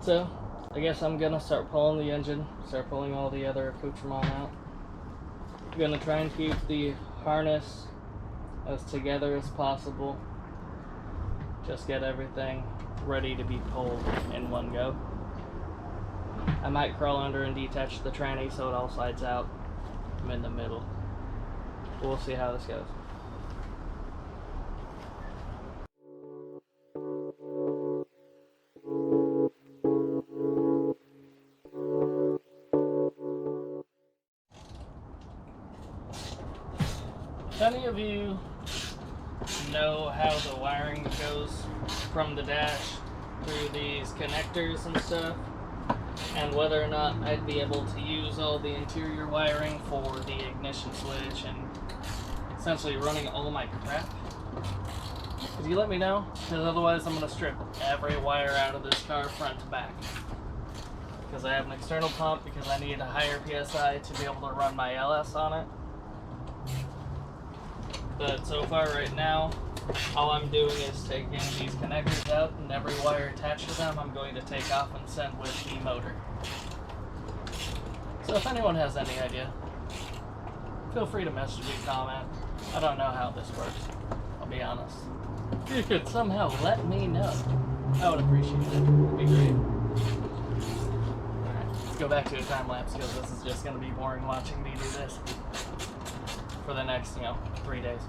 So, I guess I'm gonna start pulling the engine, start pulling all the other accoutrement out. I'm gonna try and keep the harness as together as possible. Just get everything ready to be pulled in one go. I might crawl under and detach the tranny so it all slides out. I'm in the middle. We'll see how this goes. If any of you know how the wiring goes from the dash through these connectors and stuff, and whether or not I'd be able to use all the interior wiring for the ignition switch and essentially running all my crap, could you let me know? Because otherwise I'm going to strip every wire out of this car front to back. Because I have an external pump, because I need a higher PSI to be able to run my LS on it. But so far right now, all I'm doing is taking these connectors out, and every wire attached to them I'm going to take off and send with the motor. So if anyone has any idea, feel free to message me, comment. I don't know how this works, I'll be honest. If you could somehow let me know, I would appreciate it. It'd be great. Alright, let's go back to a time lapse, because this is just going to be boring watching me do this for the next, 3 days.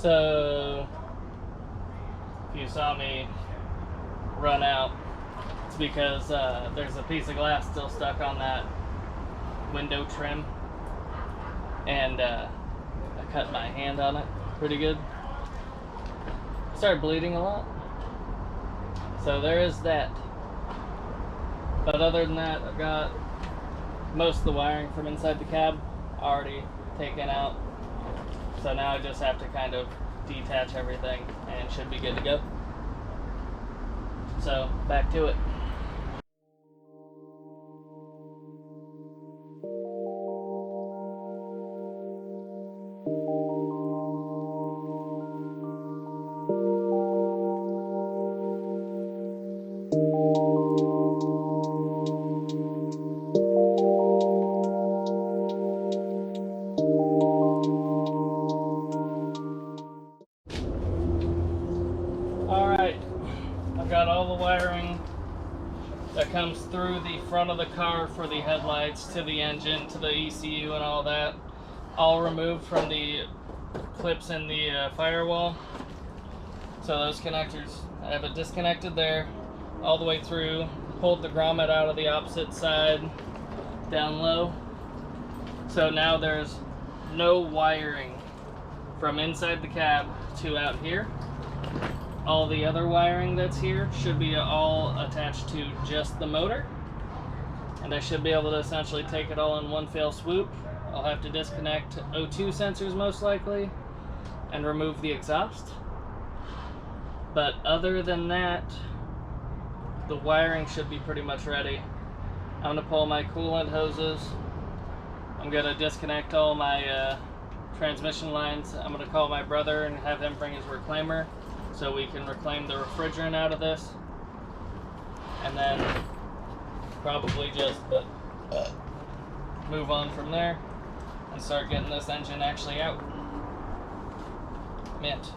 So, if you saw me run out, it's because there's a piece of glass still stuck on that window trim, and I cut my hand on it pretty good. Started bleeding a lot, so there is that. But other than that, I've got most of the wiring from inside the cab already taken out. So now I just have to kind of detach everything and should be good to go. So back to it. Alright, I've got all the wiring that comes through the front of the car for the headlights to the engine to the ECU and all that, all removed from the clips in the firewall. So those connectors, I have it disconnected there all the way through, pulled the grommet out of the opposite side down low. So now there's no wiring from inside the cab to out here. All the other wiring that's here should be all attached to just the motor, and I should be able to essentially take it all in one fell swoop. I'll have to disconnect O2 sensors most likely and remove the exhaust, but other than that, the wiring should be pretty much ready. I'm going to pull my coolant hoses. I'm going to disconnect all my transmission lines. I'm going to call my brother and have him bring his reclaimer so we can reclaim the refrigerant out of this, and then probably just move on from there and start getting this engine actually out. Mint.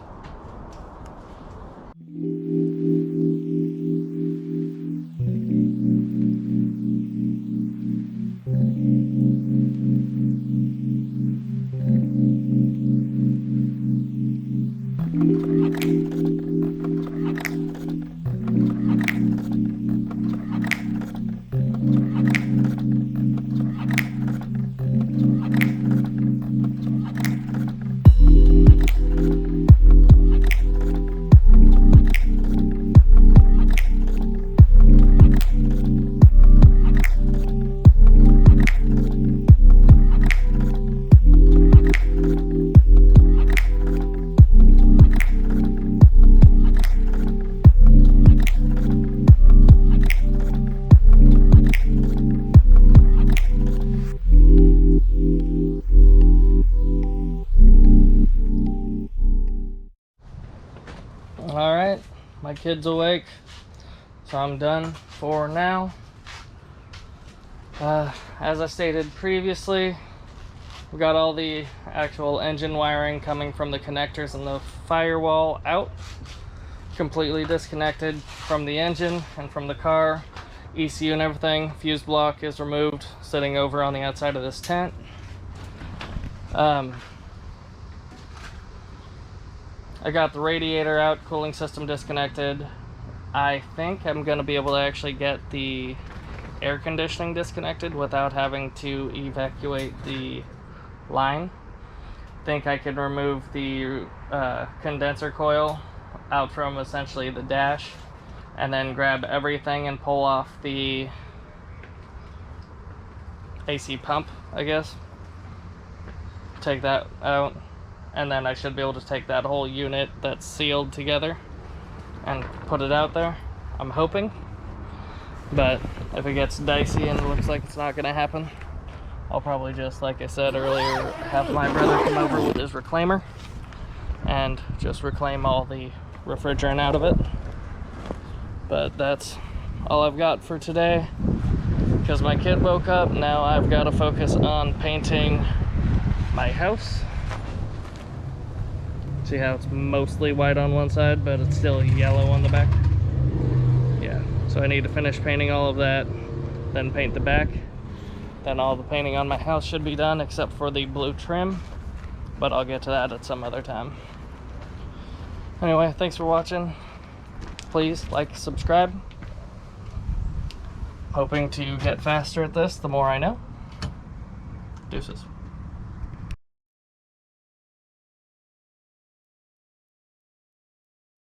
my kid's awake, so I'm done for now. As I stated previously, we got all the actual engine wiring coming from the connectors and the firewall out, completely disconnected from the engine and from the car. ECU and everything, fuse block is removed, sitting over on the outside of this tent. I got the radiator out, cooling system disconnected. I think I'm going to be able to actually get the air conditioning disconnected without having to evacuate the line. I think I can remove the condenser coil out from essentially the dash, and then grab everything and pull off the AC pump, I guess. Take that out, and then I should be able to take that whole unit that's sealed together and put it out there. I'm hoping. But if it gets dicey and it looks like it's not going to happen, I'll probably just, like I said earlier, have my brother come over with his reclaimer and just reclaim all the refrigerant out of it. But that's all I've got for today, because my kid woke up. Now I've got to focus on painting my house. See how it's mostly white on one side, but it's still yellow on the back? Yeah, so I need to finish painting all of that, then paint the back. Then all the painting on my house should be done except for the blue trim, but I'll get to that at some other time. Anyway, thanks for watching. Please like, subscribe. Hoping to get faster at this the more I know. Deuces.